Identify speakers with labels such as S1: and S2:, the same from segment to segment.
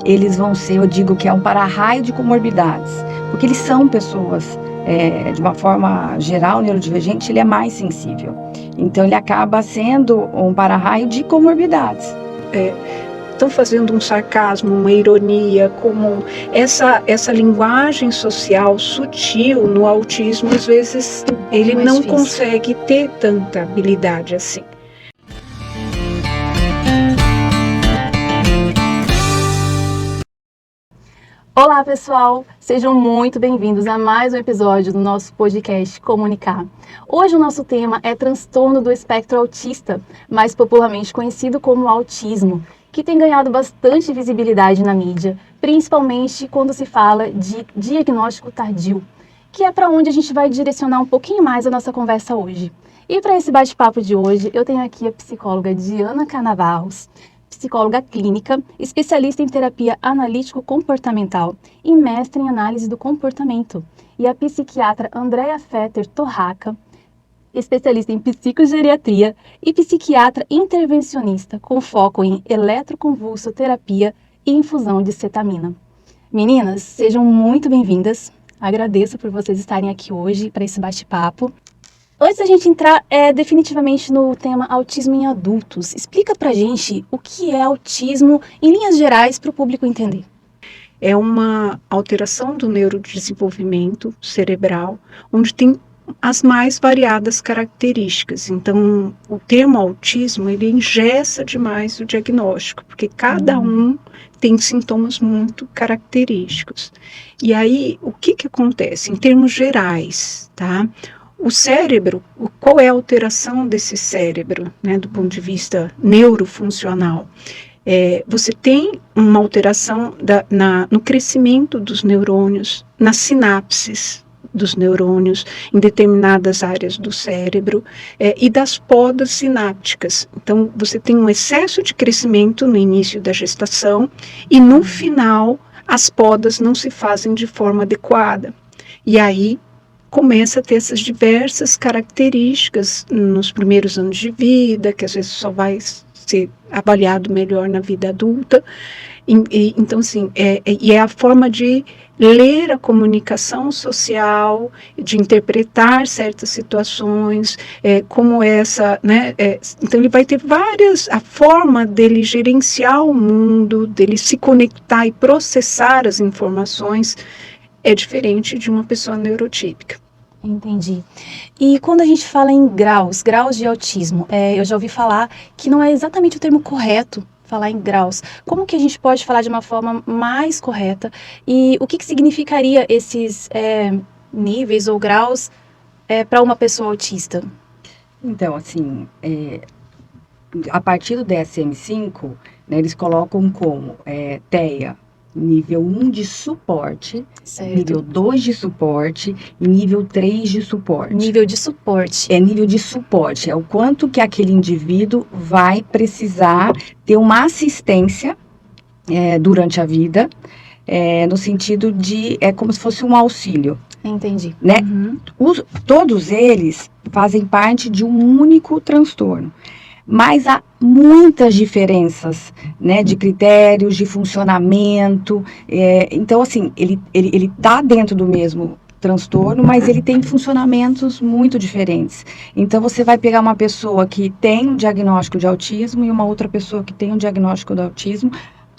S1: eles vão ser, eu digo que é um para-raio de comorbidades, porque eles são pessoas, de uma forma geral, o neurodivergente, ele é mais sensível. Então, ele acaba sendo um para-raio de comorbidades.
S2: Estão fazendo um sarcasmo, uma ironia, como essa linguagem social sutil no autismo, às vezes ele não consegue ter tanta habilidade assim.
S3: Olá, pessoal! Sejam muito bem-vindos a mais um episódio do nosso podcast Comunicar. Hoje o nosso tema é transtorno do espectro autista, mais popularmente conhecido como autismo, que tem ganhado bastante visibilidade na mídia, principalmente quando se fala de diagnóstico tardio, que é para onde a gente vai direcionar um pouquinho mais a nossa conversa hoje. E para esse bate-papo de hoje, eu tenho aqui a psicóloga Diana Canavarros, psicóloga clínica, especialista em terapia analítico-comportamental e mestre em análise do comportamento, e a psiquiatra Andréa Fetter Torraca, especialista em psicogeriatria e psiquiatra intervencionista com foco em eletroconvulsoterapia e infusão de cetamina. Meninas, sejam muito bem-vindas. Agradeço por vocês estarem aqui hoje para esse bate-papo. Antes da gente entrar definitivamente no tema autismo em adultos, explica pra gente o que é autismo em linhas gerais para o público entender.
S2: É uma alteração do neurodesenvolvimento cerebral, onde tem as mais variadas características. Então, o termo autismo, ele engessa demais o diagnóstico, porque cada um tem sintomas muito característicos. E aí, o que acontece? Em termos gerais, tá? O cérebro, qual é a alteração desse cérebro, né, do ponto de vista neurofuncional? Você tem uma alteração no crescimento dos neurônios, nas sinapses dos neurônios em determinadas áreas do cérebro e das podas sinápticas. Então, você tem um excesso de crescimento no início da gestação e no final as podas não se fazem de forma adequada. E aí começa a ter essas diversas características nos primeiros anos de vida, que às vezes só vai ser avaliado melhor na vida adulta. Então, assim, é a forma de ler a comunicação social, de interpretar certas situações, como essa, né? Então, ele vai ter a forma dele gerenciar o mundo, dele se conectar e processar as informações, é diferente de uma pessoa neurotípica.
S3: Entendi. E quando a gente fala em graus de autismo, eu já ouvi falar que não é exatamente o termo correto falar em graus. Como que a gente pode falar de uma forma mais correta? E o que significaria esses níveis ou graus para uma pessoa autista?
S1: Então, assim, a partir do DSM-5, né, eles colocam como TEA, nível 1 de suporte,
S3: certo.
S1: Nível 2 de suporte e nível 3 de suporte.
S3: Nível de suporte.
S1: Nível de suporte, é o quanto que aquele indivíduo vai precisar ter uma assistência durante a vida, no sentido de, como se fosse um auxílio.
S3: Entendi.
S1: Né? Todos eles fazem parte de um único transtorno. Mas há muitas diferenças, né, de critérios, de funcionamento. Então, assim, ele está dentro do mesmo transtorno, mas ele tem funcionamentos muito diferentes. Então, você vai pegar uma pessoa que tem um diagnóstico de autismo e uma outra pessoa que tem um diagnóstico de autismo,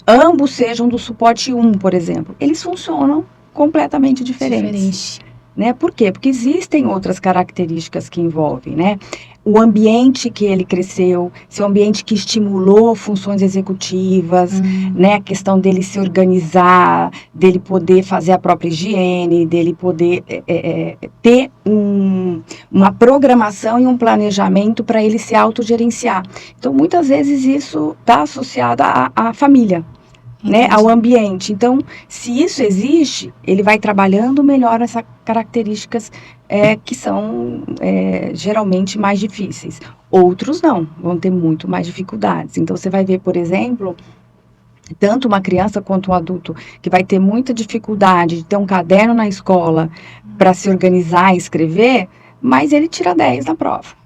S1: ambos sejam do suporte 1, por exemplo. Eles funcionam completamente diferentes. Né? Por quê? Porque existem outras características que envolvem, né? O ambiente que ele cresceu, se é um ambiente que estimulou funções executivas, né? A questão dele se organizar, dele poder fazer a própria higiene, dele poder ter uma programação e um planejamento para ele se autogerenciar. Então, muitas vezes isso está associado à família. Né, ao ambiente. Então, se isso existe, ele vai trabalhando melhor essas características que são geralmente mais difíceis. Outros não, vão ter muito mais dificuldades. Então, você vai ver, por exemplo, tanto uma criança quanto um adulto que vai ter muita dificuldade de ter um caderno na escola para se organizar e escrever, mas ele tira 10 na prova.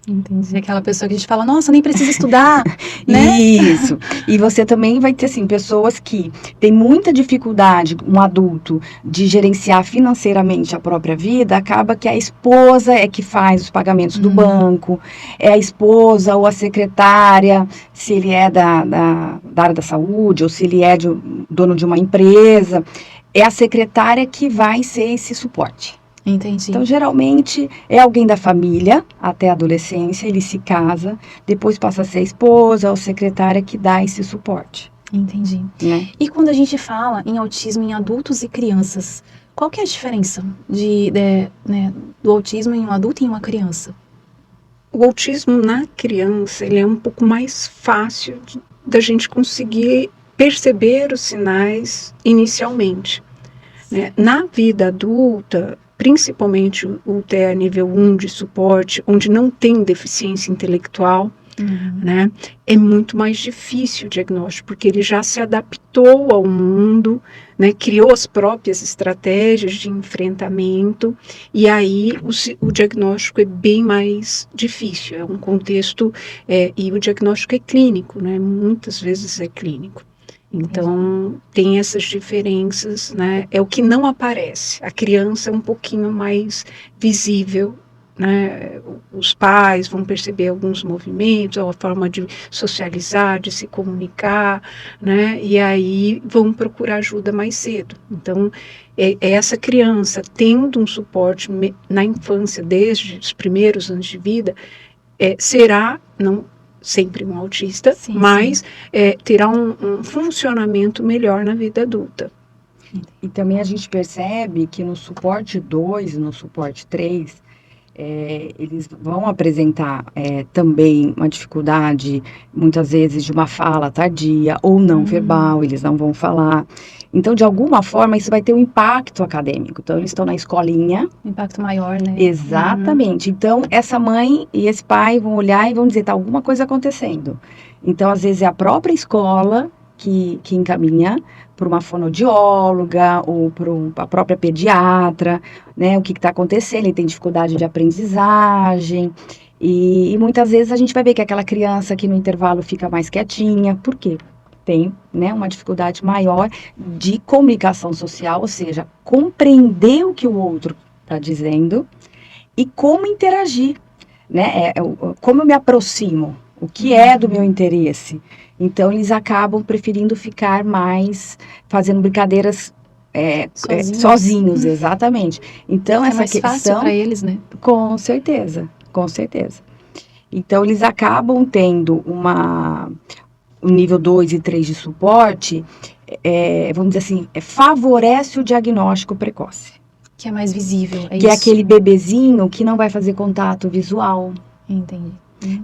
S3: Entendi. Aquela pessoa que a gente fala, nossa, nem precisa estudar, né?
S1: Isso. E você também vai ter, assim, pessoas que têm muita dificuldade, um adulto, de gerenciar financeiramente a própria vida, acaba que a esposa é que faz os pagamentos do banco, é a esposa ou a secretária, se ele é da área da saúde, ou se ele é dono de uma empresa, é a secretária que vai ser esse suporte.
S3: Entendi.
S1: Então, geralmente, é alguém da família, até a adolescência, ele se casa, depois passa a ser a esposa ou secretária que dá esse suporte.
S3: Entendi.
S1: Né?
S3: E quando a gente fala em autismo em adultos e crianças, qual que é a diferença do autismo em um adulto e em uma criança?
S2: O autismo na criança, ele é um pouco mais fácil da gente conseguir perceber os sinais inicialmente. Né? Na vida adulta, principalmente o TEA nível 1 de suporte, onde não tem deficiência intelectual, né, é muito mais difícil o diagnóstico, porque ele já se adaptou ao mundo, né, criou as próprias estratégias de enfrentamento, e aí o diagnóstico é bem mais difícil, é um contexto, e o diagnóstico é clínico, né, muitas vezes é clínico. Então, tem essas diferenças, né? É o que não aparece. A criança é um pouquinho mais visível, né? Os pais vão perceber alguns movimentos, a forma de socializar, de se comunicar, né? E aí vão procurar ajuda mais cedo. Então, essa criança tendo um suporte na infância, desde os primeiros anos de vida, será, não sempre um autista, sim, mas sim. Terá um funcionamento melhor na vida adulta.
S1: E também a gente percebe que no suporte 2, no suporte 3, eles vão apresentar também uma dificuldade, muitas vezes, de uma fala tardia ou não verbal, eles não vão falar. Então, de alguma forma, isso vai ter um impacto acadêmico. Então, eles estão na escolinha.
S3: Impacto maior, né?
S1: Exatamente. Então, essa mãe e esse pai vão olhar e vão dizer, tá alguma coisa acontecendo. Então, às vezes, é a própria escola que encaminha para uma fonoaudióloga ou para a própria pediatra, né? O que está acontecendo, ele tem dificuldade de aprendizagem. E muitas vezes a gente vai ver que aquela criança que no intervalo fica mais quietinha. Por quê? Tem, né, uma dificuldade maior de comunicação social, ou seja, compreender o que o outro está dizendo e como interagir, né? Como eu me aproximo, o que é do meu interesse. Então, eles acabam preferindo ficar mais fazendo brincadeiras sozinhos, exatamente. Então, essa
S3: mais fácil para eles, né?
S1: Com certeza, com certeza. Então, eles acabam tendo o nível 2 e 3 de suporte, vamos dizer assim, favorece o diagnóstico precoce.
S3: Que é mais visível,
S1: que é aquele bebezinho que não vai fazer contato visual.
S3: Entendi.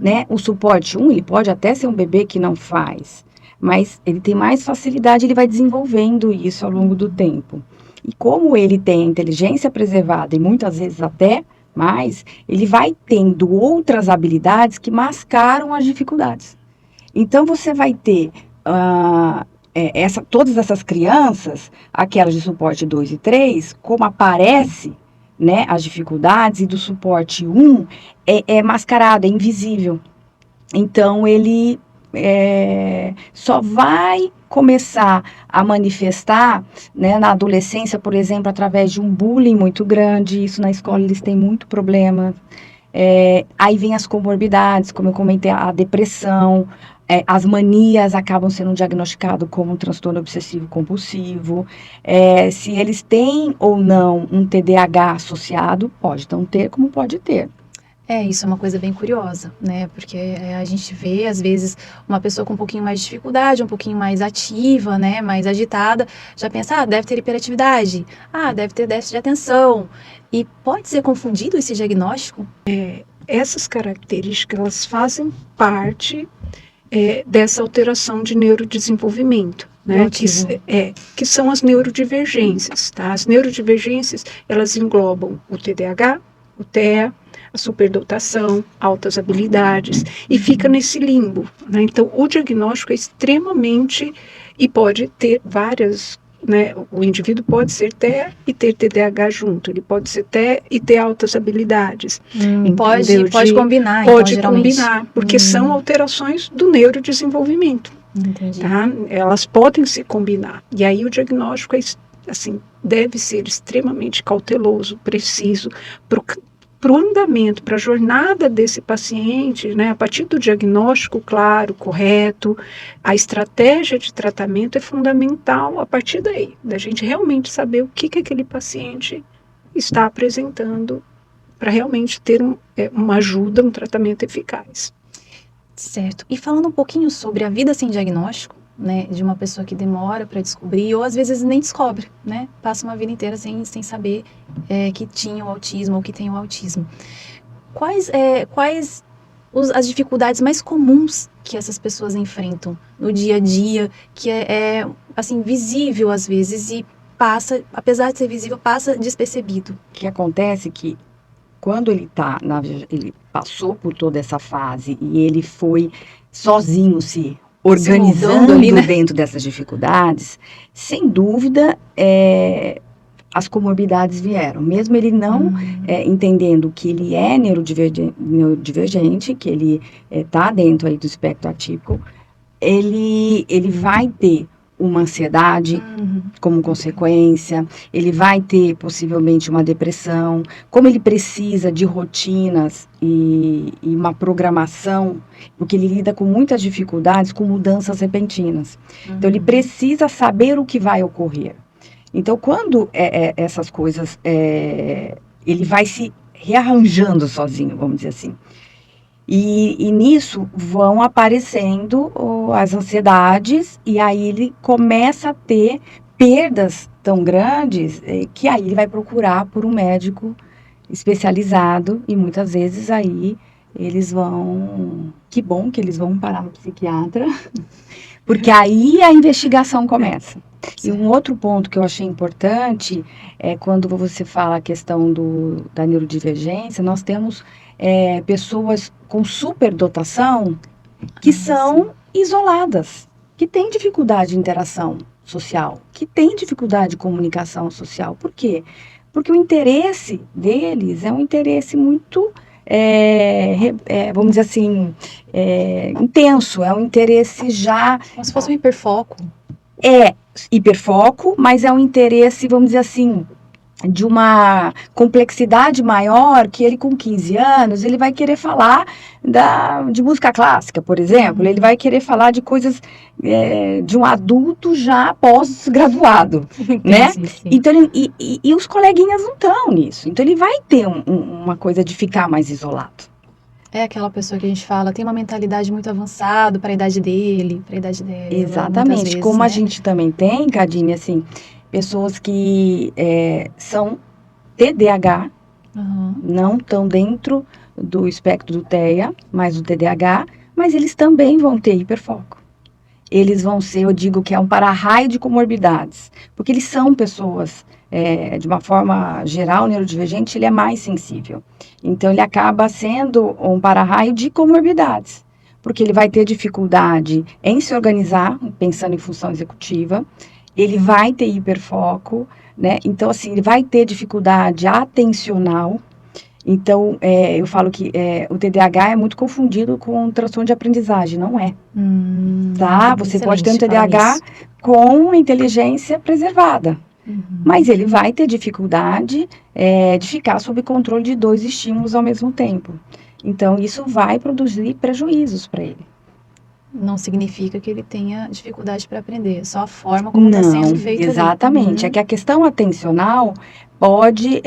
S1: Né? O suporte 1, ele pode até ser um bebê que não faz, mas ele tem mais facilidade, ele vai desenvolvendo isso ao longo do tempo. E como ele tem a inteligência preservada, e muitas vezes até mais, ele vai tendo outras habilidades que mascaram as dificuldades. Então, você vai ter todas essas crianças, aquelas de suporte 2 e 3, como aparece, né, as dificuldades, e do suporte 1 é mascarado, é invisível. Então, ele só vai começar a manifestar, né, na adolescência, por exemplo, através de um bullying muito grande. Isso na escola eles têm muito problema. Aí vem as comorbidades, como eu comentei, a depressão, as manias acabam sendo diagnosticadas como um transtorno obsessivo compulsivo. Se eles têm ou não um TDAH associado, pode não ter, como pode ter.
S3: Isso é uma coisa bem curiosa, né? Porque a gente vê, às vezes, uma pessoa com um pouquinho mais de dificuldade, um pouquinho mais ativa, né? Mais agitada, já pensa, deve ter hiperatividade, deve ter déficit de atenção. E pode ser confundido esse diagnóstico?
S2: Essas características, elas fazem parte dessa alteração de neurodesenvolvimento, né? Que são as neurodivergências, tá? As neurodivergências, elas englobam o TDAH, o TEA, a superdotação, altas habilidades, e fica nesse limbo, né? Então, o diagnóstico é extremamente, e pode ter várias né, o indivíduo pode ser TEA e ter TDAH junto, ele pode ser TEA e ter altas habilidades.
S3: Pode combinar,
S2: pode
S3: então,
S2: combinar, porque são alterações do neurodesenvolvimento.
S3: Entendi.
S2: Tá? Elas podem se combinar. E aí o diagnóstico assim, deve ser extremamente cauteloso, preciso, para o andamento, para a jornada desse paciente, né, a partir do diagnóstico claro, correto, a estratégia de tratamento é fundamental a partir daí, da gente realmente saber o que aquele paciente está apresentando para realmente ter uma ajuda, um tratamento eficaz.
S3: Certo. E falando um pouquinho sobre a vida sem diagnóstico, né, de uma pessoa que demora para descobrir, ou às vezes nem descobre, né, passa uma vida inteira sem saber que tinha o autismo ou que tem o autismo. Quais as dificuldades mais comuns que essas pessoas enfrentam no dia a dia, que assim, visível às vezes e passa, apesar de ser visível, passa despercebido?
S1: O que acontece é que quando ele passou por toda essa fase e ele foi sozinho se organizando ali, né, dentro dessas dificuldades, sem dúvida, as comorbidades vieram. Mesmo ele não entendendo que ele é neurodivergente, que ele está dentro aí do espectro atípico, ele vai ter uma ansiedade como consequência, ele vai ter possivelmente uma depressão, como ele precisa de rotinas e uma programação, porque ele lida com muitas dificuldades, com mudanças repentinas. Então ele precisa saber o que vai ocorrer. Então quando essas coisas, ele vai se rearranjando sozinho, vamos dizer assim. E nisso vão aparecendo as ansiedades, e aí ele começa a ter perdas tão grandes que aí ele vai procurar por um médico especializado, e muitas vezes aí eles vão... Que bom que eles vão parar no psiquiatra, porque aí a investigação começa. E um outro ponto que eu achei importante é quando você fala a questão da neurodivergência, nós temos pessoas com superdotação que são isoladas, que têm dificuldade de interação social, que têm dificuldade de comunicação social. Por quê? Porque o interesse deles é um interesse muito, vamos dizer assim, intenso, é um interesse já...
S3: Como se fosse um hiperfoco.
S1: É hiperfoco, mas é um interesse, vamos dizer assim, de uma complexidade maior, que ele com 15 anos, ele vai querer falar de música clássica, por exemplo, ele vai querer falar de coisas de um adulto já pós-graduado, né? Sim. Então, e os coleguinhas não estão nisso, então ele vai ter uma coisa de ficar mais isolado.
S3: É aquela pessoa que a gente fala, tem uma mentalidade muito avançada para a idade dele, para a idade dela.
S1: Exatamente, vezes, como, né, a gente também tem, Cadine, assim, pessoas que são TDAH, não estão dentro do espectro do TEA, mas do TDAH, mas eles também vão ter hiperfoco. Eles vão ser, eu digo que é um para-raio de comorbidades, porque eles são pessoas, de uma forma geral, o neurodivergente, ele é mais sensível. Então, ele acaba sendo um para-raio de comorbidades, porque ele vai ter dificuldade em se organizar, pensando em função executiva, ele vai ter hiperfoco, né? Então, assim, ele vai ter dificuldade atencional. Então, eu falo que o TDAH é muito confundido com transtorno de aprendizagem, não é. Tá? Você pode ter um TDAH com inteligência preservada, mas ele vai ter dificuldade de ficar sob controle de 2 estímulos ao mesmo tempo. Então, isso vai produzir prejuízos para ele.
S3: Não significa que ele tenha dificuldade para aprender, só a forma como está sendo feito.
S1: Exatamente, é que a questão atencional pode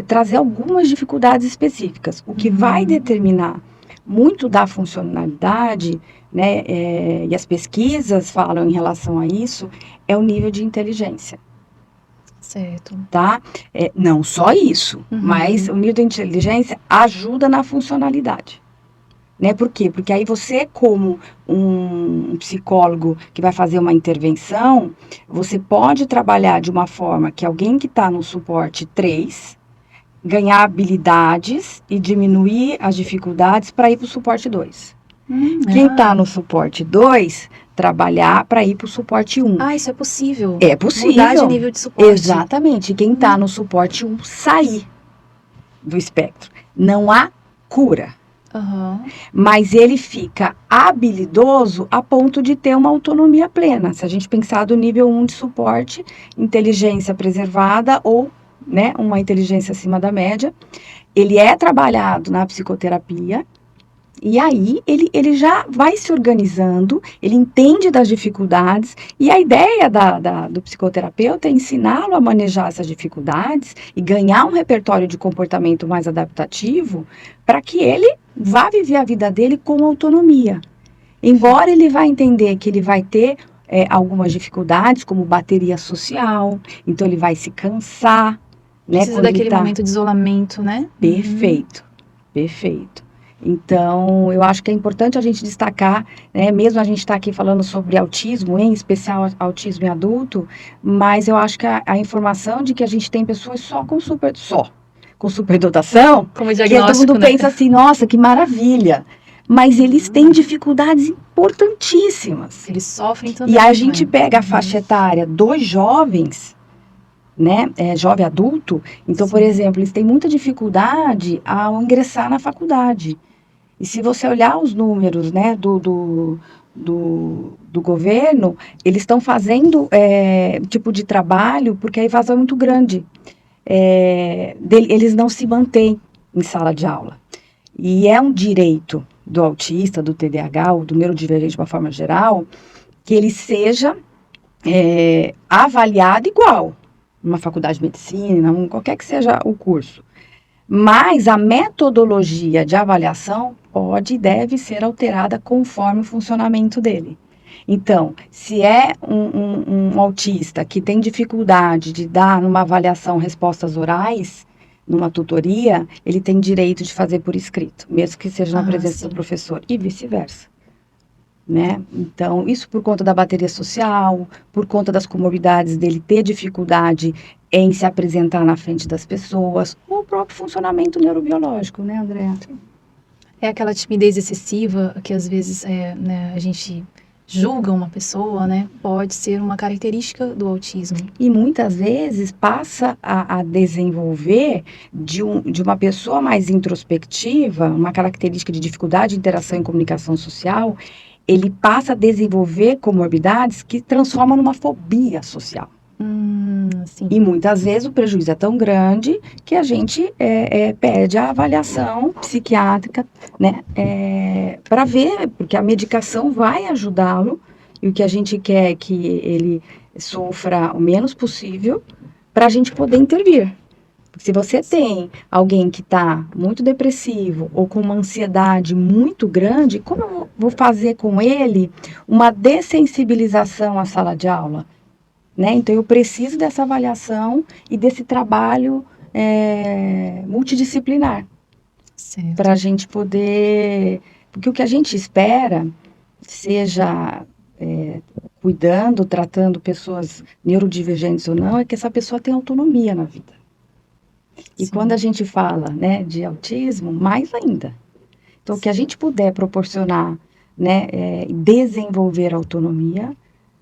S1: trazer algumas dificuldades específicas. O que vai determinar muito da funcionalidade, né, e as pesquisas falam em relação a isso, é o nível de inteligência.
S3: Certo.
S1: Tá? Não só isso, mas o nível de inteligência ajuda na funcionalidade. Né? Por quê? Porque aí você, como um psicólogo que vai fazer uma intervenção, você pode trabalhar de uma forma que alguém que está no suporte 3 ganhar habilidades e diminuir as dificuldades para ir para o suporte 2. Quem está no suporte 2, trabalhar para ir para o suporte 1.
S3: Ah, isso é possível.
S1: É possível.
S3: Mudar de nível de suporte.
S1: Exatamente. Quem está no suporte 1, sair do espectro. Não há cura.
S3: Aham.
S1: Mas ele fica habilidoso a ponto de ter uma autonomia plena. Se a gente pensar do nível 1 de suporte, inteligência preservada ou, né, uma inteligência acima da média, ele é trabalhado na psicoterapia e aí ele já vai se organizando, ele entende das dificuldades e a ideia do psicoterapeuta é ensiná-lo a manejar essas dificuldades e ganhar um repertório de comportamento mais adaptativo para que ele vá viver a vida dele com autonomia. Embora ele vá entender que ele vai ter algumas dificuldades, como bateria social, então ele vai se cansar.
S3: Precisa daquele momento de isolamento, né?
S1: Perfeito, perfeito. Então, eu acho que é importante a gente destacar, né, mesmo a gente está aqui falando sobre autismo, em especial autismo em adulto, mas eu acho que a informação de que a gente tem pessoas com superdotação,
S3: Como
S1: que todo
S3: diagnóstico,
S1: mundo
S3: né?
S1: pensa assim, nossa, que maravilha, mas eles têm dificuldades importantíssimas.
S3: Eles sofrem também.
S1: E a gente
S3: né?
S1: pega a faixa etária dos jovens, né, jovem adulto, então,
S3: Sim.
S1: por exemplo, eles têm muita dificuldade ao ingressar na faculdade. E se você olhar os números, né, do governo, eles estão fazendo tipo de trabalho porque a evasão é muito grande. Eles não se mantêm em sala de aula. E é um direito do autista, do TDAH, ou do neurodivergente de uma forma geral, que ele seja avaliado igual, numa faculdade de medicina, qualquer que seja o curso. Mas a metodologia de avaliação pode e deve ser alterada conforme o funcionamento dele. Então, se é um autista que tem dificuldade de dar numa avaliação respostas orais, numa tutoria, ele tem direito de fazer por escrito, mesmo que seja na presença do professor, e vice-versa. Né? Então, isso por conta da bateria social, por conta das comorbidades dele ter dificuldade em se apresentar na frente das pessoas, ou o próprio funcionamento neurobiológico, né, Andréa?
S3: É aquela timidez excessiva que às vezes né, a gente julga uma pessoa, né? Pode ser uma característica do autismo.
S1: E muitas vezes passa a desenvolver de uma pessoa mais introspectiva, uma característica de dificuldade de interação e comunicação social, ele passa a desenvolver comorbidades que transformam numa fobia social.
S3: Sim.
S1: E muitas vezes o prejuízo é tão grande que a gente pede a avaliação psiquiátrica, né, para ver, porque a medicação vai ajudá-lo, e o que a gente quer é que ele sofra o menos possível para a gente poder intervir. Se você tem alguém que está muito depressivo ou com uma ansiedade muito grande, como eu vou fazer com ele uma dessensibilização à sala de aula? Né? Então, eu preciso dessa avaliação e desse trabalho multidisciplinar para a gente poder... Porque o que a gente espera, seja cuidando, tratando pessoas neurodivergentes ou não, é que essa pessoa tenha autonomia na vida. E quando a gente fala, né, de autismo, mais ainda. Então, o que a gente puder proporcionar, né, desenvolver autonomia,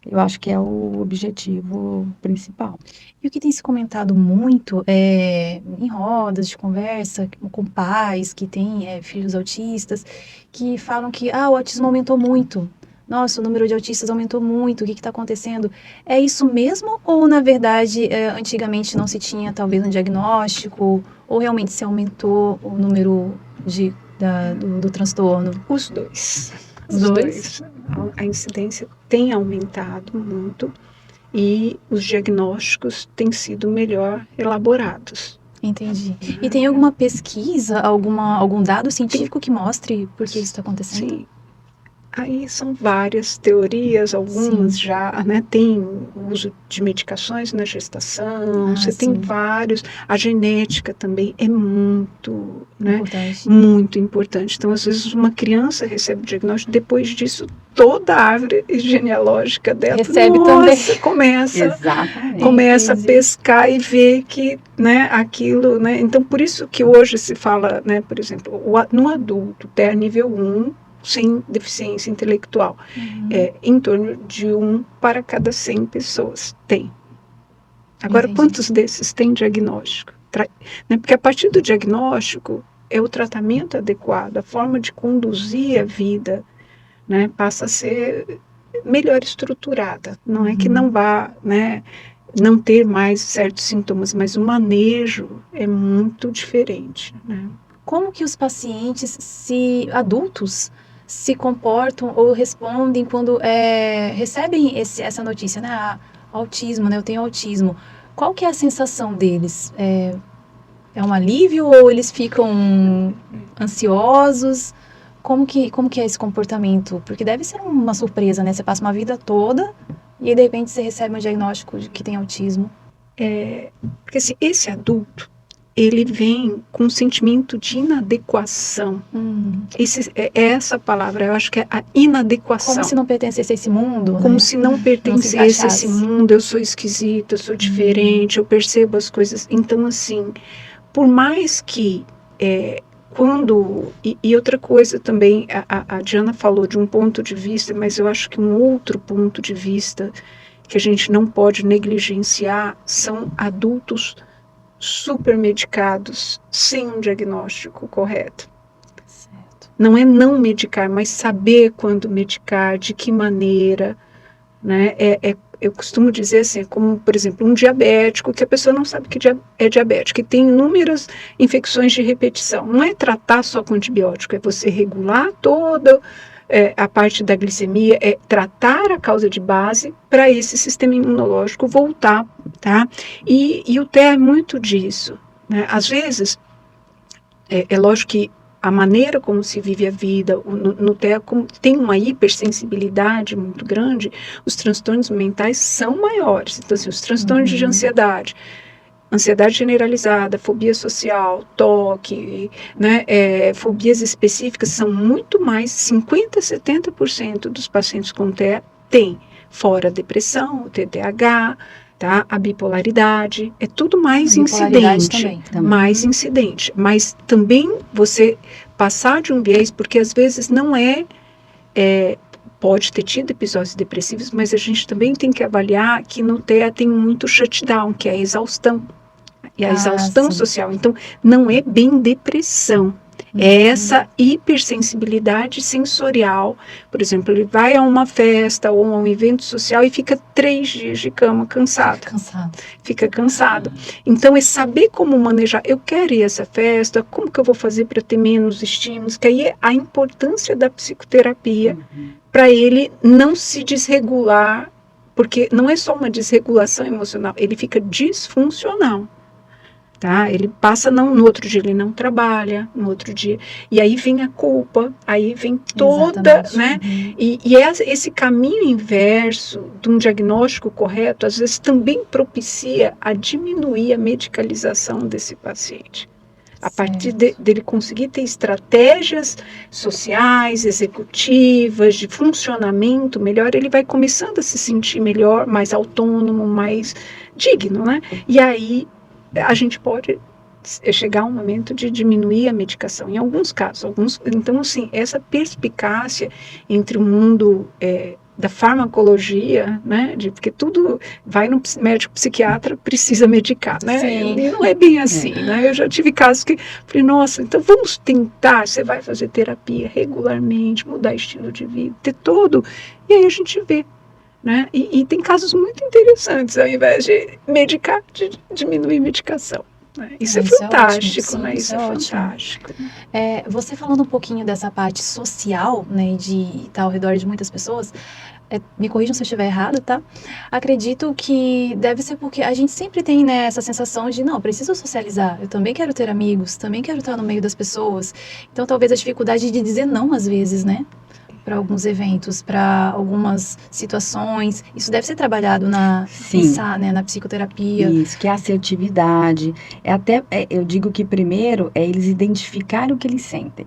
S1: eu acho que é o objetivo principal.
S3: E o que tem se comentado muito em rodas de conversa com pais que têm filhos autistas, que falam que o autismo aumentou muito. Nossa, o número de autistas aumentou muito, o que está acontecendo? É isso mesmo ou, na verdade, antigamente não se tinha talvez um diagnóstico, ou realmente se aumentou o número do transtorno?
S2: Os dois.
S3: Os dois.
S2: A incidência tem aumentado muito e os diagnósticos têm sido melhor elaborados.
S3: Entendi. E tem alguma pesquisa, algum dado científico que mostre por que isso está acontecendo?
S2: Sim. Aí são várias teorias, algumas já, né, tem o uso de medicações na gestação, você tem vários, a genética também é muito, né, muito importante. Então, às vezes, uma criança recebe o diagnóstico, depois disso, toda a árvore genealógica dela começa a pescar e ver que, né, aquilo, né, então por isso que hoje se fala, né, por exemplo, no adulto, TEA nível 1, sem deficiência intelectual. Em torno de 1 para cada 100 pessoas tem. Agora,
S3: Entendi.
S2: quantos desses têm diagnóstico? Né? Porque a partir do diagnóstico é o tratamento adequado, a forma de conduzir a vida, né, passa a ser melhor estruturada. Não é que não vá, né, não ter mais certos sintomas, mas o manejo é muito diferente, né?
S3: Como que os pacientes, adultos, se comportam ou respondem quando recebem essa notícia, né? Autismo, né? Eu tenho autismo. Qual que é a sensação deles? É um alívio ou eles ficam ansiosos? Como que é esse comportamento? Porque deve ser uma surpresa, né? Você passa uma vida toda e aí, de repente você recebe um diagnóstico de que tem autismo.
S2: Porque assim, esse adulto, ele vem com um sentimento de inadequação. É essa palavra, eu acho que é a inadequação.
S3: Como se não pertencesse a esse mundo.
S2: Como
S3: né?
S2: se não pertencesse a esse mundo, eu sou esquisita, eu sou diferente, eu percebo as coisas. Então, assim, por mais que quando... E outra coisa também, a Diana falou de um ponto de vista, mas eu acho que um outro ponto de vista que a gente não pode negligenciar são adultos supermedicados sem um diagnóstico correto.
S3: Certo.
S2: Não é não medicar, mas saber quando medicar, de que maneira, né? Eu costumo dizer assim, como, por exemplo, um diabético, que a pessoa não sabe que é diabético, que tem inúmeras infecções de repetição. Não é tratar só com antibiótico, é você regular toda a parte da glicemia, é tratar a causa de base para esse sistema imunológico voltar, tá? E o TEA é muito disso, né? Às vezes, é lógico que a maneira como se vive a vida, no TEA tem uma hipersensibilidade muito grande, os transtornos mentais são maiores. Então, assim, os transtornos de ansiedade generalizada, fobia social, toque, né, fobias específicas são muito mais, 50% a 70% dos pacientes com TEA tem, fora a depressão, o TDAH, tá, a bipolaridade, é tudo mais incidente,
S3: também.
S2: mais incidente, mas também você passar de um viés, porque às vezes não pode ter tido episódios depressivos, mas a gente também tem que avaliar que no TEA tem muito shutdown, que é a exaustão. E a exaustão social. Então, não é bem depressão. É essa hipersensibilidade sensorial. Por exemplo, ele vai a uma festa ou a um evento social e fica 3 dias de cama cansado. Fica cansado. Então, é saber como manejar. Eu quero ir a essa festa, como que eu vou fazer para ter menos estímulos? Que aí é a importância da psicoterapia para ele não se desregular, porque não é só uma desregulação emocional, ele fica disfuncional. Tá? Ele passa, no outro dia ele não trabalha, no outro dia, e aí vem a culpa, aí vem toda, né? E esse caminho inverso de um diagnóstico correto, às vezes também propicia a diminuir a medicalização desse paciente. A partir dele conseguir ter estratégias sociais, executivas, de funcionamento melhor, ele vai começando a se sentir melhor, mais autônomo, mais digno, né? E aí a gente pode chegar a um momento de diminuir a medicação, em alguns casos. Então, assim, essa perspicácia entre o mundo da farmacologia, né, porque tudo vai no médico psiquiatra, precisa medicar, né?
S3: Sim.
S2: E não é bem assim, né? Eu já tive casos que falei, nossa, então vamos tentar, você vai fazer terapia regularmente, mudar estilo de vida, ter todo, e aí a gente vê. Né? E tem casos muito interessantes, ao invés de medicar, de diminuir medicação. Né? Isso é fantástico,
S3: ótimo,
S2: né? Isso é
S3: ótimo.
S2: fantástico.
S3: Você falando um pouquinho dessa parte social, né, de estar ao redor de muitas pessoas, me corrijam se eu estiver errada, tá? Acredito que deve ser porque a gente sempre tem, né, essa sensação de, não, preciso socializar, eu também quero ter amigos, também quero estar no meio das pessoas. Então, talvez a dificuldade de dizer não, às vezes, né? Para alguns eventos, para algumas situações. Isso deve ser trabalhado na psicoterapia.
S1: Isso, que é a assertividade. Eu digo que primeiro é eles identificarem o que eles sentem.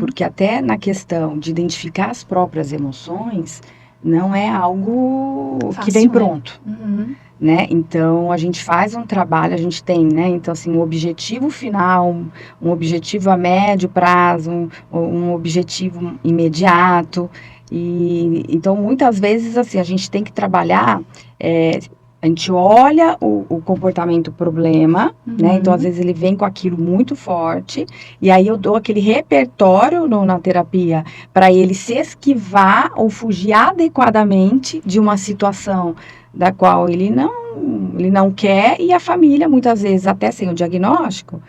S1: Porque até na questão de identificar as próprias emoções, não é algo que
S3: Fácil,
S1: vem
S3: né?
S1: pronto.
S3: Uhum.
S1: Né? Então, a gente faz um trabalho, a gente tem, né? Então, assim, um objetivo final, um objetivo a médio prazo, um objetivo imediato. E, então, muitas vezes, assim, a gente tem que trabalhar, a gente olha o comportamento problema, né? Então, às vezes, ele vem com aquilo muito forte, e aí eu dou aquele repertório na terapia para ele se esquivar ou fugir adequadamente de uma situação da qual ele não quer, e a família, muitas vezes, até sem o diagnóstico,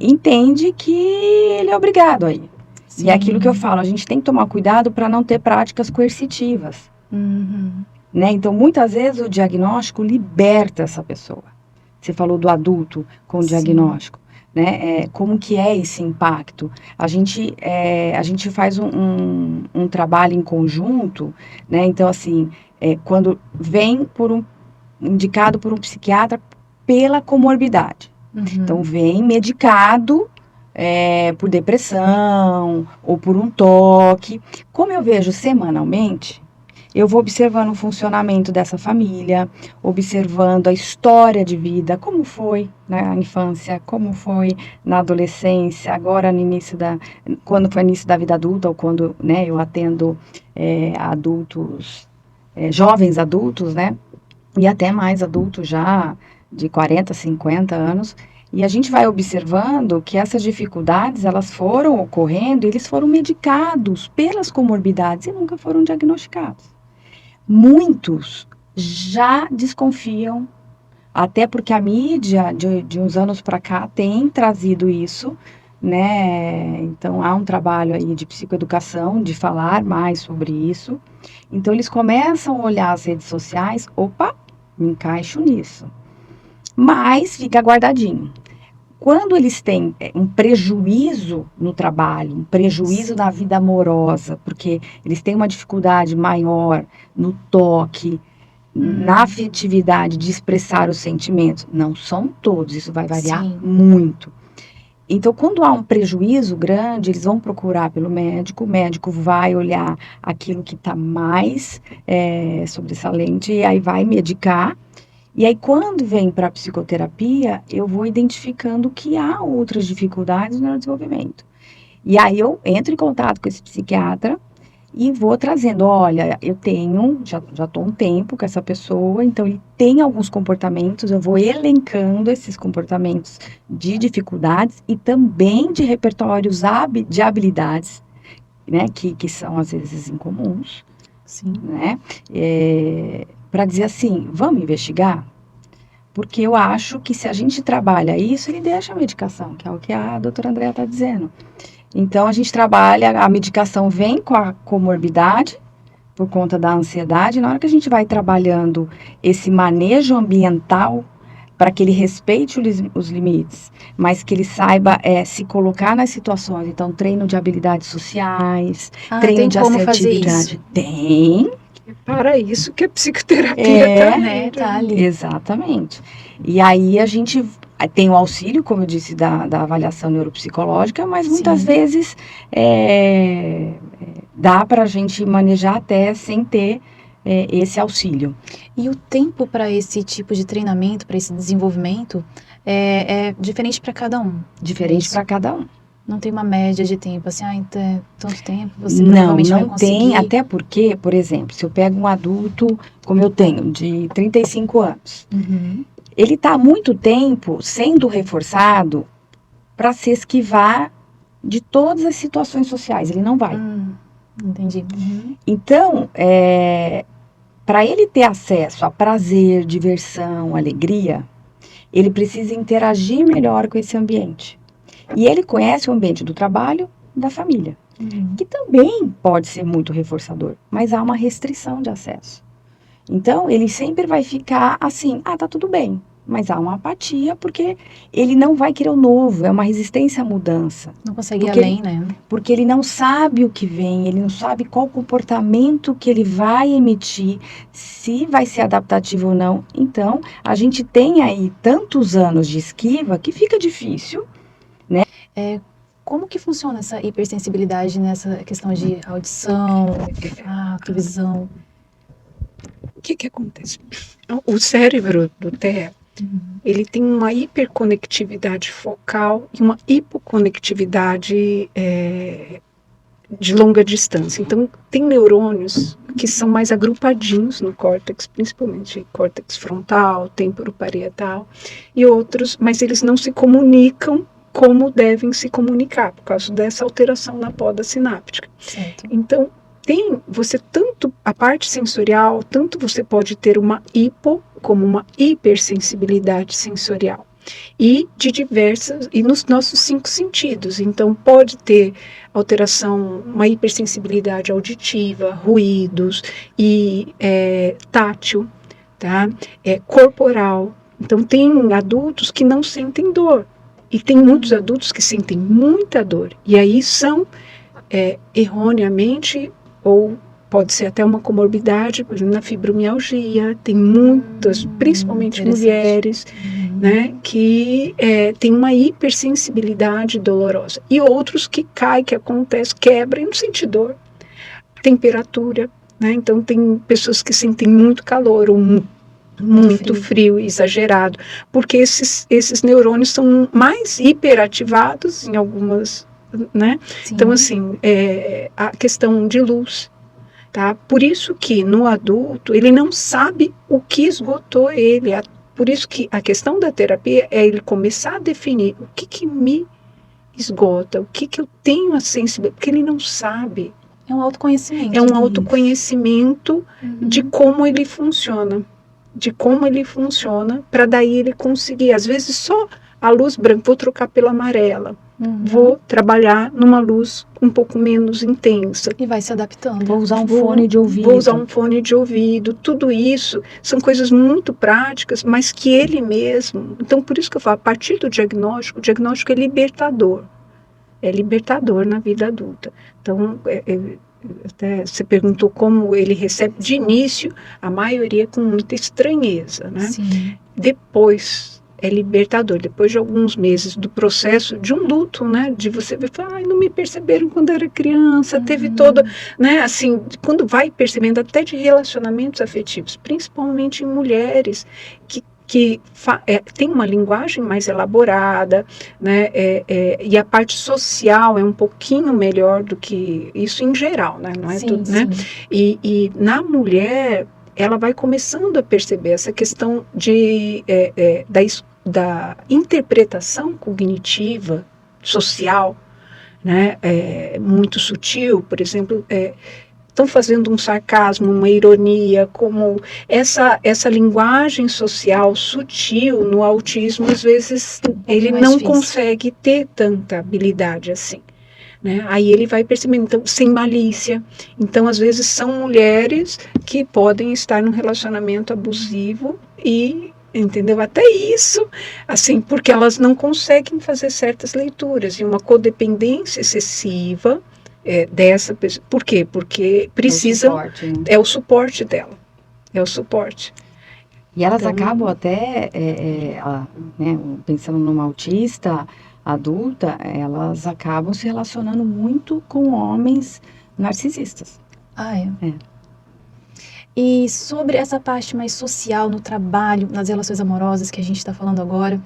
S1: entende que ele é obrigado a ir. E é aquilo que eu falo, a gente tem que tomar cuidado para não ter práticas coercitivas.
S3: Uhum.
S1: Né? Então, muitas vezes, o diagnóstico liberta essa pessoa. Você falou do adulto com o diagnóstico. Né? Como que é esse impacto? A gente faz um trabalho em conjunto, né? Então, assim, quando vem indicado por um psiquiatra pela comorbidade.
S3: Uhum.
S1: Então, vem medicado por depressão ou por um toque. Como eu vejo semanalmente, eu vou observando o funcionamento dessa família, observando a história de vida, como foi na infância, como foi na adolescência, agora quando foi no início da vida adulta, ou quando, né, eu atendo adultos, jovens adultos, né, e até mais adultos já de 40, 50 anos, e a gente vai observando que essas dificuldades, elas foram ocorrendo, e eles foram medicados pelas comorbidades e nunca foram diagnosticados. Muitos já desconfiam, até porque a mídia de uns anos para cá tem trazido isso, né? Então há um trabalho aí de psicoeducação, de falar mais sobre isso. Então eles começam a olhar as redes sociais, opa, me encaixo nisso. Mas fica guardadinho. Quando eles têm um prejuízo no trabalho, um prejuízo na vida amorosa, porque eles têm uma dificuldade maior no toque, na afetividade de expressar os sentimentos, não são todos, isso vai variar muito. Então, quando há um prejuízo grande, eles vão procurar pelo médico, o médico vai olhar aquilo que está mais sobressalente, e aí vai medicar. E aí, quando vem para a psicoterapia, eu vou identificando que há outras dificuldades no neurodesenvolvimento. E aí eu entro em contato com esse psiquiatra e vou trazendo, olha, eu tenho, já estou um tempo com essa pessoa, então ele tem alguns comportamentos, eu vou elencando esses comportamentos de dificuldades e também de repertórios de habilidades, né, que são às vezes incomuns.
S3: Sim.
S1: Né? Para dizer assim, vamos investigar? Porque eu acho que se a gente trabalha isso, ele deixa a medicação, que é o que a doutora Andrea está dizendo. Então, a gente trabalha, a medicação vem com a comorbidade, por conta da ansiedade. Na hora que a gente vai trabalhando esse manejo ambiental, para que ele respeite os limites, mas que ele saiba se colocar nas situações. Então, treino de habilidades sociais, treino de assertividade. Tem.
S2: Para isso que a psicoterapia
S3: tá ali.
S1: Exatamente. E aí a gente tem o auxílio, como eu disse, da avaliação neuropsicológica, mas muitas vezes dá para a gente manejar até sem ter esse auxílio.
S3: E o tempo para esse tipo de treinamento, para esse desenvolvimento, é diferente para cada um?
S1: Diferente para cada um.
S3: Não tem uma média de tempo, assim, tanto tempo, você provavelmente vai conseguir.
S1: Não tem, até porque, por exemplo, se eu pego um adulto, como eu tenho, de 35 anos, ele está há muito tempo sendo reforçado para se esquivar de todas as situações sociais, ele não vai.
S3: Entendi.
S1: Então, para ele ter acesso a prazer, diversão, alegria, ele precisa interagir melhor com esse ambiente. E ele conhece o ambiente do trabalho, da família, que também pode ser muito reforçador, mas há uma restrição de acesso. Então, ele sempre vai ficar assim, tá tudo bem, mas há uma apatia, porque ele não vai querer o novo, é uma resistência à mudança.
S3: Não consegue ir além, né?
S1: Porque ele não sabe o que vem, ele não sabe qual comportamento que ele vai emitir, se vai ser adaptativo ou não. Então, a gente tem aí tantos anos de esquiva que fica difícil.
S3: Como que funciona essa hipersensibilidade nessa questão de audição, tato, visão?
S2: que acontece? O cérebro do TEA, ele tem uma hiperconectividade focal e uma hipoconectividade de longa distância. Então, tem neurônios que são mais agrupadinhos no córtex, principalmente córtex frontal, temporoparietal, e outros, mas eles não se comunicam como devem se comunicar, por causa dessa alteração na poda sináptica.
S3: Certo.
S2: Então, você tanto a parte sensorial, tanto você pode ter uma hipo como uma hipersensibilidade sensorial. E nos nossos 5 sentidos. Então, pode ter alteração, uma hipersensibilidade auditiva, ruídos, e tátil, tá? Corporal. Então, tem adultos que não sentem dor. E tem muitos adultos que sentem muita dor. E aí são erroneamente, ou pode ser até uma comorbidade, por exemplo, na fibromialgia, tem muitas, principalmente mulheres, né, que tem uma hipersensibilidade dolorosa. E outros que caem, que acontece, quebra e não sente dor. Temperatura, né, então tem pessoas que sentem muito calor, ou muito frio, exagerado, porque esses neurônios são mais hiperativados em algumas, né?
S3: Sim.
S2: Então, assim, a questão de luz, tá? Por isso que no adulto ele não sabe o que esgotou ele. Por isso que a questão da terapia é ele começar a definir o que me esgota, o que eu tenho a sensibilidade, porque ele não sabe.
S3: É um autoconhecimento.
S2: É um autoconhecimento de como ele funciona. De como ele funciona, para daí ele conseguir. Às vezes só a luz branca, vou trocar pela amarela. Vou trabalhar numa luz um pouco menos intensa.
S3: E vai se adaptando.
S1: Vou usar um fone de ouvido.
S2: Vou usar um fone de ouvido. Tudo isso são coisas muito práticas, mas que ele mesmo... Então, por isso que eu falo, a partir do diagnóstico, o diagnóstico é libertador. É libertador na vida adulta. Então, até você perguntou como ele recebe. De início, a maioria com muita estranheza, né?
S3: Sim.
S2: Depois é libertador, depois de alguns meses do processo de um luto, né, de você ver, ai, não me perceberam quando era criança, teve toda, né, assim, quando vai percebendo até de relacionamentos afetivos, principalmente em mulheres que tem uma linguagem mais elaborada, né, e a parte social é um pouquinho melhor do que isso em geral, né, não é tudo,
S3: sim.
S2: né, e na mulher ela vai começando a perceber essa questão da interpretação cognitiva, social, né, muito sutil, por exemplo, estão fazendo um sarcasmo, uma ironia, como essa linguagem social sutil no autismo, às vezes ele não consegue ter tanta habilidade assim. Né? Aí ele vai percebendo, então, sem malícia. Então, às vezes, são mulheres que podem estar num relacionamento abusivo e, entendeu? Até isso, assim, porque elas não conseguem fazer certas leituras. E uma codependência excessiva dessa pessoa. Por quê? Porque precisam... É o suporte dela. É o suporte.
S1: E elas acabam até, né, pensando numa autista adulta, elas acabam se relacionando muito com homens narcisistas.
S3: Ah, é? E sobre essa parte mais social no trabalho, nas relações amorosas que a gente está falando agora,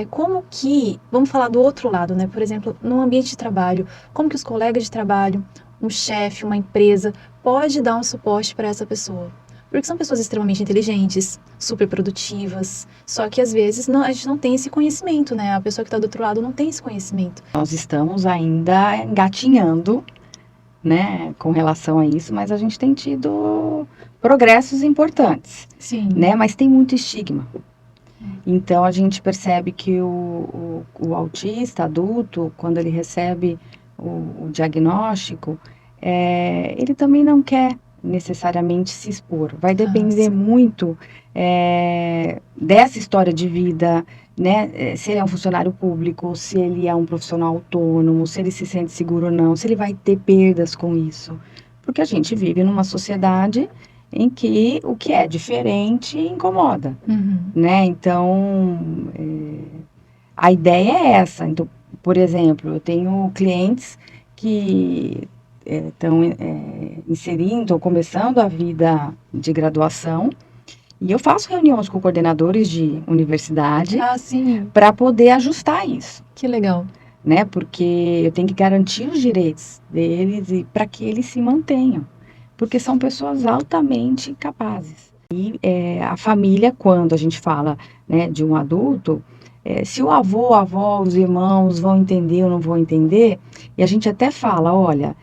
S3: como que, vamos falar do outro lado, né? Por exemplo, no ambiente de trabalho, como que os colegas de trabalho, um chefe, uma empresa, pode dar um suporte para essa pessoa? Porque são pessoas extremamente inteligentes, super produtivas, só que às vezes a gente não tem esse conhecimento, né? A pessoa que está do outro lado não tem esse conhecimento.
S1: Nós estamos ainda engatinhando, né, com relação a isso, mas a gente tem tido progressos importantes.
S3: Sim.
S1: Né? Mas tem muito estigma. Então a gente percebe que o autista adulto, quando ele recebe o diagnóstico, ele também não quer necessariamente se expor. Vai depender muito dessa história de vida, né? Se ele é um funcionário público, se ele é um profissional autônomo, se ele se sente seguro ou não, se ele vai ter perdas com isso. Porque a gente vive numa sociedade em que o que é diferente incomoda, né? Então, a ideia é essa. Então, por exemplo, eu tenho clientes que estão inserindo ou começando a vida de graduação. E eu faço reuniões com coordenadores de universidade
S3: sim.
S1: para poder ajustar isso.
S3: Que legal.
S1: Né? Porque eu tenho que garantir os direitos deles e para que eles se mantenham. Porque são pessoas altamente capazes. E a família, quando a gente fala, né, de um adulto, se o avô, a avó, os irmãos vão entender ou não vão entender, e a gente até fala, olha,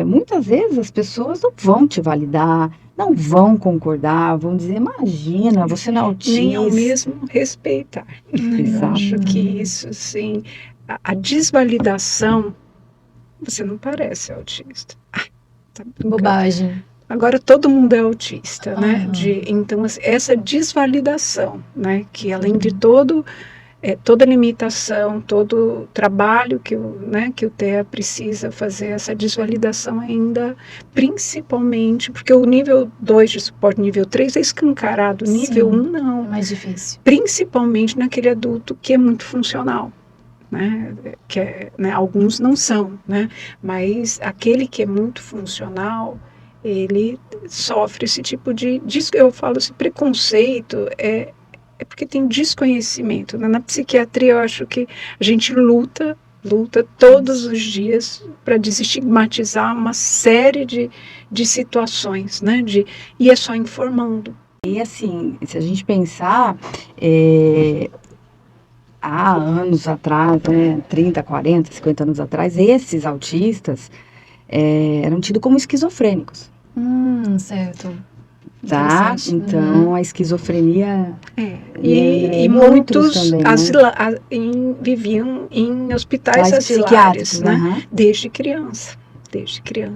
S1: muitas vezes as pessoas não vão te validar, não vão concordar, vão dizer, imagina, você não é autista.
S2: Nem ao mesmo respeitar. Eu acho que isso, assim, a desvalidação, você não parece autista. Tá brincando.
S3: Bobagem.
S2: Agora todo mundo é autista, né? Então, essa desvalidação, né? Que além de toda limitação, todo trabalho que o TEA precisa fazer, essa desvalidação ainda, principalmente, porque o nível 2 de suporte, nível 3 é escancarado, nível 1 não.
S3: É mais difícil.
S2: Principalmente naquele adulto que é muito funcional. Né, alguns não são, né, mas aquele que é muito funcional, ele sofre esse tipo eu falo assim, preconceito, é porque tem desconhecimento, né? Na psiquiatria eu acho que a gente luta todos os dias para desestigmatizar uma série de situações, né, e é só informando.
S1: E assim, se a gente pensar, há anos atrás, né, 30, 40, 50 anos atrás, esses autistas eram tidos como esquizofrênicos.
S3: Certo.
S1: Tá? Então, a esquizofrenia...
S2: E muitos também, né? Viviam em hospitais asilares, né? Desde criança.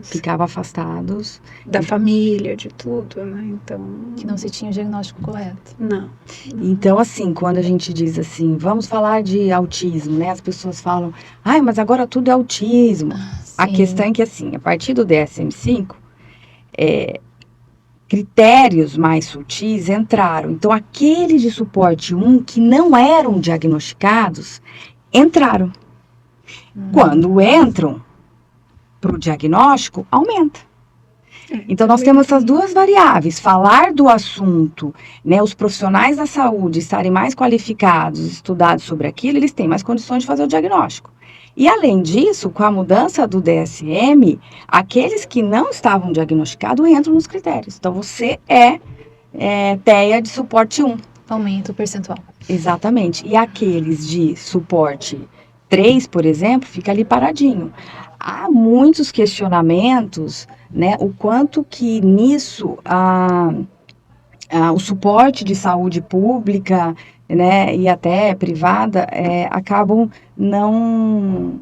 S1: Ficavam afastados.
S2: Da família, de tudo, né? Então...
S3: Que não se tinha o diagnóstico correto.
S2: Não.
S1: Então, assim, quando a gente diz assim, vamos falar de autismo, né? As pessoas falam, mas agora tudo é autismo. A questão é que, assim, a partir do DSM-5, critérios mais sutis entraram. Então, aqueles de suporte 1 que não eram diagnosticados, entraram. Quando entram para o diagnóstico, aumenta. Então, nós temos essas duas variáveis. Falar do assunto, né, os profissionais da saúde estarem mais qualificados, estudados sobre aquilo, eles têm mais condições de fazer o diagnóstico. E, além disso, com a mudança do DSM, aqueles que não estavam diagnosticados entram nos critérios. Então, você é TEA de suporte 1.
S3: Aumenta o percentual.
S1: Exatamente. E aqueles de suporte 3, por exemplo, fica ali paradinho. Há muitos questionamentos, né, o quanto que nisso o suporte de saúde pública, né, e até privada, acabam não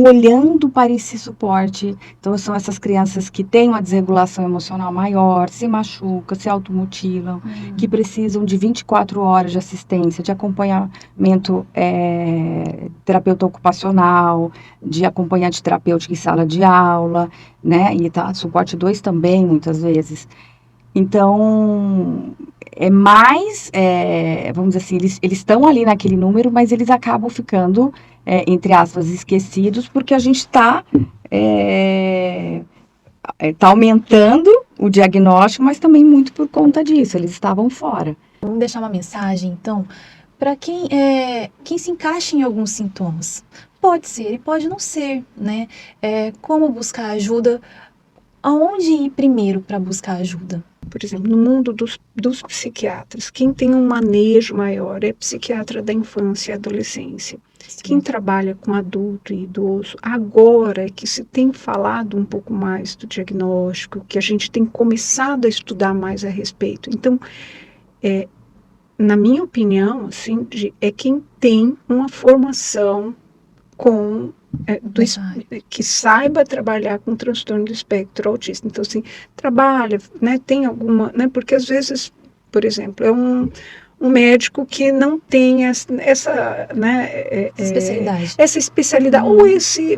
S1: olhando para esse suporte. Então, são essas crianças que têm uma desregulação emocional maior, se machucam, se automutilam, que precisam de 24 horas de assistência, de acompanhamento terapeuta ocupacional, de acompanhante terapêutico em sala de aula, né, e suporte 2 também, muitas vezes. Então, vamos dizer assim, eles estão ali naquele número, mas eles acabam ficando, entre aspas, esquecidos, porque a gente está aumentando o diagnóstico, mas também muito por conta disso, eles estavam fora.
S3: Vamos deixar uma mensagem, então, para quem se encaixa em alguns sintomas. Pode ser e pode não ser, né? Como buscar ajuda? Aonde ir primeiro para buscar ajuda?
S2: Por exemplo, no mundo dos psiquiatras, quem tem um manejo maior é psiquiatra da infância e adolescência. Sim. Quem trabalha com adulto e idoso, agora é que se tem falado um pouco mais do diagnóstico, que a gente tem começado a estudar mais a respeito. Então, na minha opinião, assim, é quem tem uma formação que saiba trabalhar com transtorno do espectro autista. Então, assim, trabalha, né, tem alguma, né, porque às vezes, por exemplo, é um médico que não tem essa, né, essa especialidade, ou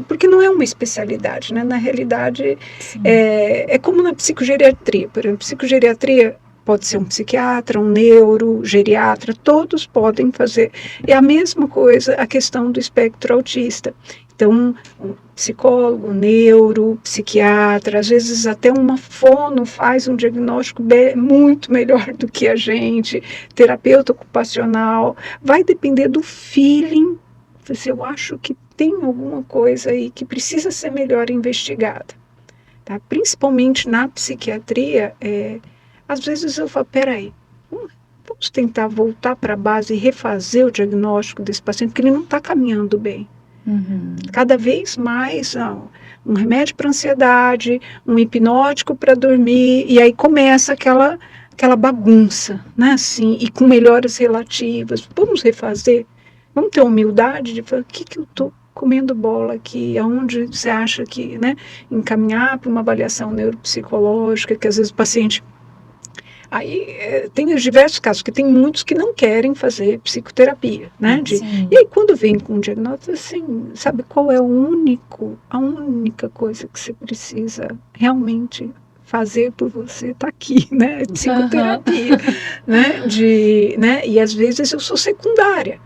S2: porque não é uma especialidade, né, na realidade, é como na psicogeriatria. Por exemplo, psicogeriatria pode ser um psiquiatra, um neurogeriatra, todos podem fazer. É a mesma coisa a questão do espectro autista. Então, um psicólogo, neuro, psiquiatra, às vezes até uma fono faz um diagnóstico muito melhor do que a gente, terapeuta ocupacional, vai depender do feeling. Eu acho que tem alguma coisa aí que precisa ser melhor investigada. Tá? Principalmente na psiquiatria, às vezes eu falo, peraí, vamos tentar voltar para a base e refazer o diagnóstico desse paciente, porque ele não está caminhando bem. Cada vez mais, um remédio para ansiedade, um hipnótico para dormir, e aí começa aquela bagunça, né, assim, e com melhoras relativas. Vamos refazer? Vamos ter humildade de falar, o que eu estou comendo bola aqui? Aonde você acha que, né, encaminhar para uma avaliação neuropsicológica, que às vezes o paciente... Aí tem os diversos casos, que tem muitos que não querem fazer psicoterapia, né? E aí quando vem com um diagnóstico, assim, sabe qual é a única coisa que você precisa realmente fazer por você? Tá aqui, né? Psicoterapia, né? E às vezes eu sou secundária.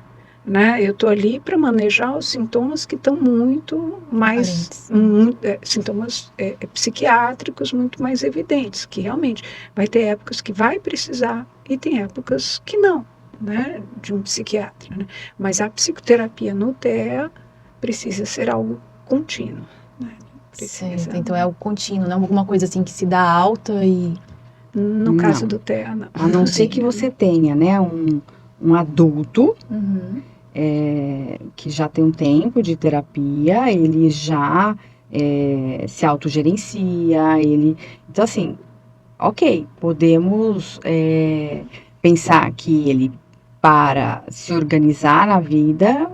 S2: Né? Eu estou ali para manejar os sintomas que estão muito mais, sintomas psiquiátricos muito mais evidentes, que realmente vai ter épocas que vai precisar e tem épocas que não, né? De um psiquiatra. Né? Mas a psicoterapia no TEA precisa ser algo contínuo. Né?
S3: Certo, então é algo contínuo, não é alguma coisa assim que se dá alta e...
S2: No caso do TEA, não.
S1: A não ser que você tenha, né, um adulto... que já tem um tempo de terapia, ele já se autogerencia, então assim, ok, podemos pensar que ele, para se organizar na vida,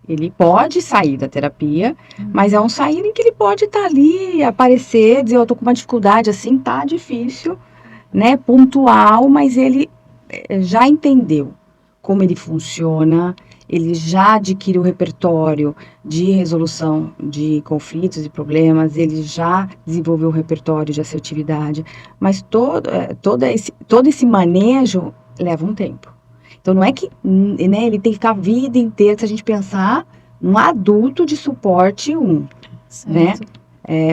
S1: ele pode sair da terapia, mas é um sair em que ele pode estar ali, aparecer, dizer, eu estou com uma dificuldade assim, tá difícil, né, pontual, mas ele já entendeu como ele funciona, ele já adquiriu o repertório de resolução de conflitos e problemas, ele já desenvolveu o repertório de assertividade, mas todo esse manejo leva um tempo. Então, não é que, né, ele tem que ficar a vida inteira, se a gente pensar, um adulto de suporte 1, né?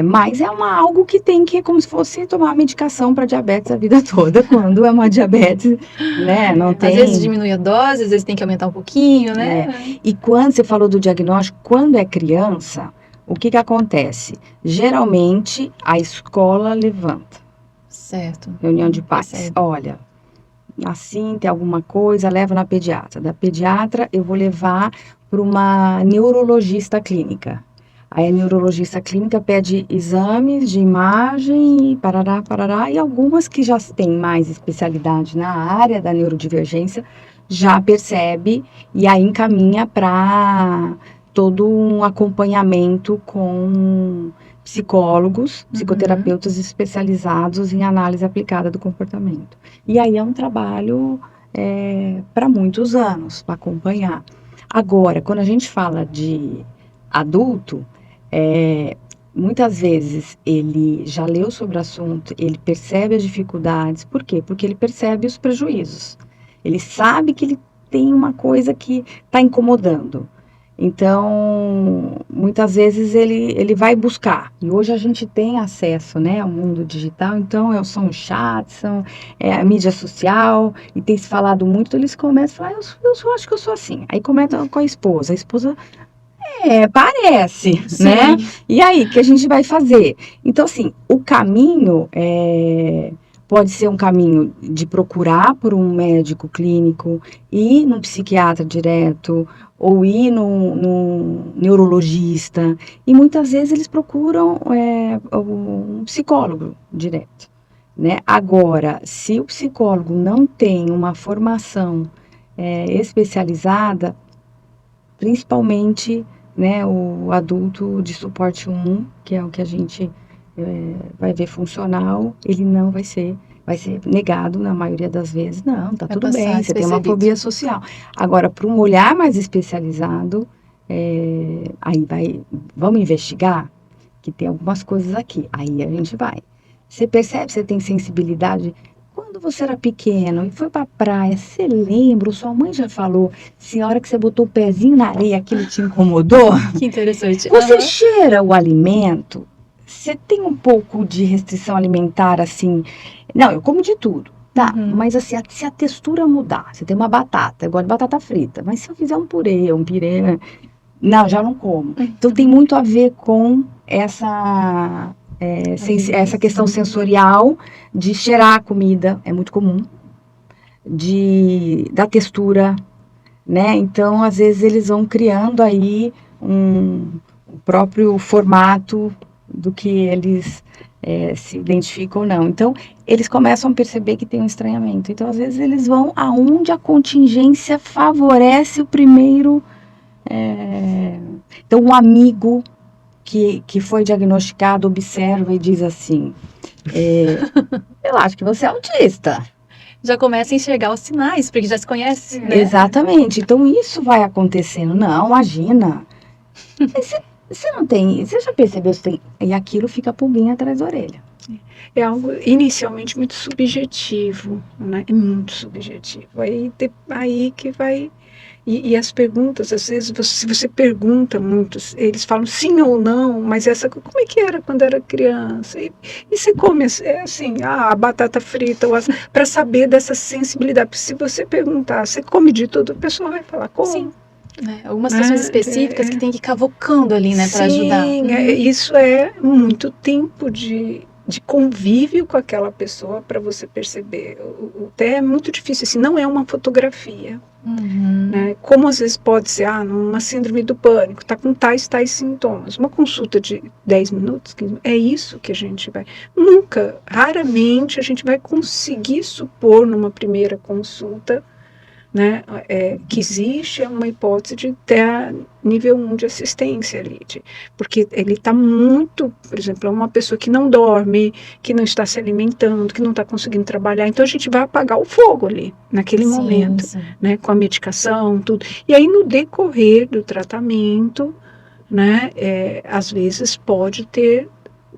S1: Mas é algo que tem que, como se fosse tomar medicação para diabetes a vida toda, quando é uma diabetes, né, não tem...
S3: Às vezes diminui a dose, às vezes tem que aumentar um pouquinho, né?
S1: E quando você falou do diagnóstico, quando é criança, o que acontece? Geralmente, a escola levanta.
S3: Certo.
S1: Reunião de pais. Olha, assim, tem alguma coisa, leva na pediatra. Da pediatra, eu vou levar para uma neurologista clínica. Aí a neurologista clínica pede exames de imagem e parará, e algumas que já têm mais especialidade na área da neurodivergência já percebe e aí encaminha para todo um acompanhamento com psicólogos, psicoterapeutas especializados em análise aplicada do comportamento. E aí é um trabalho para muitos anos, para acompanhar. Agora, quando a gente fala de adulto, muitas vezes ele já leu sobre o assunto, ele percebe as dificuldades. Por quê? Porque ele percebe os prejuízos. Ele sabe que ele tem uma coisa que está incomodando. Então, muitas vezes ele vai buscar. E hoje a gente tem acesso, né, ao mundo digital. Então, são os chats, a mídia social, e tem se falado muito. Então eles começam a falar, eu acho que eu sou assim. Aí comentam com a esposa. A esposa... parece,
S3: Sim.
S1: Né? E aí, o que a gente vai fazer? Então, assim, o caminho pode ser um caminho de procurar por um médico clínico, ir num psiquiatra direto, ou ir num neurologista. E muitas vezes eles procuram um psicólogo direto, né? Agora, se o psicólogo não tem uma formação especializada, principalmente, né, o adulto de suporte 1, que é o que a gente vai ver funcional, ele não vai ser negado na maioria das vezes. Não, tá tudo bem, você tem uma fobia social. Agora, para um olhar mais especializado, vamos investigar, que tem algumas coisas aqui. Aí a gente vai. Você percebe, você tem sensibilidade quando você era pequeno e foi pra praia, você lembra, ou sua mãe já falou, se a hora que você botou o pezinho na areia aquilo te incomodou?
S3: Que interessante.
S1: Você
S3: Aham.
S1: cheira o alimento, você tem um pouco de restrição alimentar, assim. Não, eu como de tudo, tá?
S3: Uhum.
S1: Mas assim, se a textura mudar, você tem uma batata, eu gosto de batata frita, mas se eu fizer um pirê, não, já não como. Então tem muito a ver com essa questão sensorial de cheirar a comida, é muito comum, da textura, né? Então, às vezes, eles vão criando aí o próprio formato do que eles se identificam ou não. Então, eles começam a perceber que tem um estranhamento. Então, às vezes, eles vão aonde a contingência favorece o primeiro. Então, um amigo que foi diagnosticado observa e diz assim: eu acho que você é autista.
S3: Já começa a enxergar os sinais, porque já se conhece, né?
S1: Exatamente. Então isso vai acontecendo. Não, imagina. Mas você não tem. Você já percebeu? Você tem, e aquilo fica a pulguinha atrás da orelha.
S2: É algo inicialmente muito subjetivo, né? É muito subjetivo. Aí que vai. E as perguntas, às vezes, se você pergunta muito, eles falam sim ou não, mas como é que era quando era criança? E você come assim, a batata frita, para saber dessa sensibilidade. Porque se você perguntar, você come de tudo, a pessoa vai falar, como?
S3: Sim. Algumas situações específicas que tem que ir cavocando ali, né, para
S2: Sim,
S3: ajudar.
S2: isso é muito tempo de convívio com aquela pessoa para você perceber. Até é muito difícil, assim, não é uma fotografia. Né? Como às vezes pode ser, numa síndrome do pânico, está com tais sintomas. Uma consulta de 10 minutos, 15 minutos, é isso que a gente vai. Raramente a gente vai conseguir supor numa primeira consulta, né, que existe uma hipótese de ter nível 1 de assistência ali, porque ele está muito, por exemplo, é uma pessoa que não dorme, que não está se alimentando, que não está conseguindo trabalhar, então a gente vai apagar o fogo ali, naquele momento, né, com a medicação, tudo. E aí no decorrer do tratamento, né, às vezes pode ter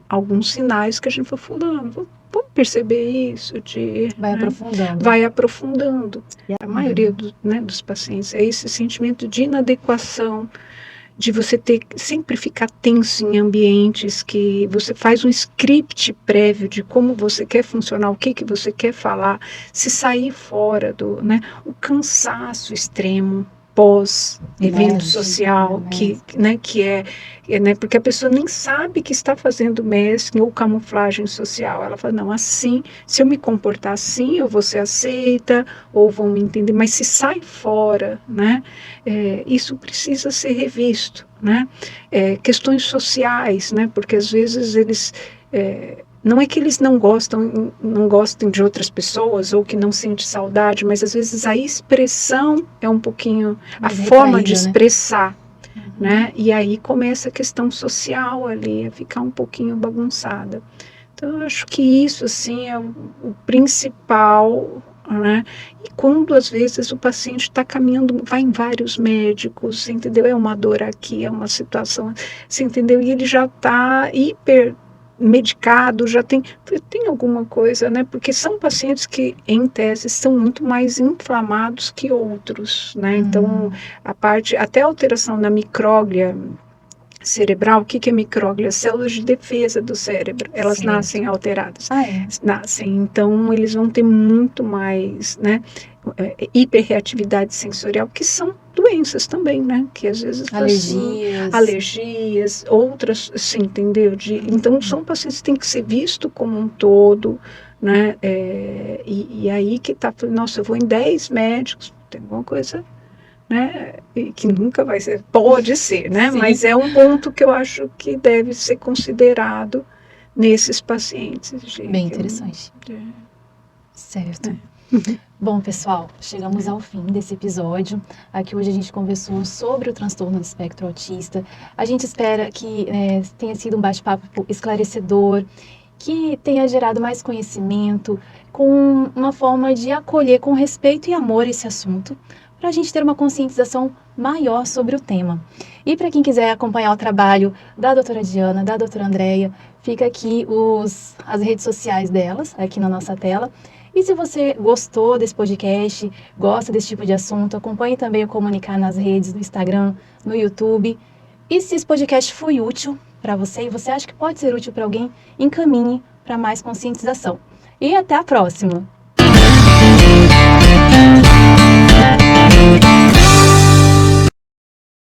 S2: alguns sinais que a gente vai fulano, vamos perceber isso, vai aprofundando. A maioria dos pacientes é esse sentimento de inadequação, de você sempre ficar tenso em ambientes que você faz um script prévio de como você quer funcionar, o que você quer falar, se sair fora o cansaço extremo pós-evento social, porque a pessoa nem sabe que está fazendo masking ou camuflagem social. Ela fala, não, assim, se eu me comportar assim, eu vou ser aceita, ou vão me entender, mas se sai fora, isso precisa ser revisto, questões sociais, porque às vezes eles... não é que eles não gostem de outras pessoas ou que não sentem saudade, mas às vezes a expressão é um pouquinho a forma de expressar, E aí começa a questão social ali a ficar um pouquinho bagunçada. Então eu acho que isso assim é o principal, E quando às vezes o paciente está caminhando, vai em vários médicos, você entendeu? É uma dor aqui, é uma situação, você entendeu? E ele já está hiper medicado, já tem alguma coisa, Porque são pacientes que, em tese, são muito mais inflamados que outros, Então, até a alteração na micróglia cerebral, o que é micróglia? Células de defesa do cérebro, elas nascem alteradas. Nascem, então eles vão ter muito mais, hiperreatividade sensorial, que são doenças também, que às vezes alergias, outras, sim, entendeu? Então são pacientes que têm que ser visto como um todo, e aí que tá, nossa, eu vou em 10 médicos, tem alguma coisa, que nunca vai ser, pode ser, mas é um ponto que eu acho que deve ser considerado nesses pacientes.
S3: Bem interessante. Certo. Bom, pessoal, chegamos ao fim desse episódio. Aqui hoje a gente conversou sobre o transtorno do espectro autista. A gente espera que tenha sido um bate-papo esclarecedor, que tenha gerado mais conhecimento, com uma forma de acolher com respeito e amor esse assunto, para a gente ter uma conscientização maior sobre o tema. E para quem quiser acompanhar o trabalho da doutora Diana, da doutora Andreia, fica aqui as redes sociais delas, aqui na nossa tela. E se você gostou desse podcast, gosta desse tipo de assunto, acompanhe também o Comunicar nas redes, no Instagram, no YouTube. E se esse podcast foi útil para você e você acha que pode ser útil para alguém, encaminhe para mais conscientização. E até a próxima!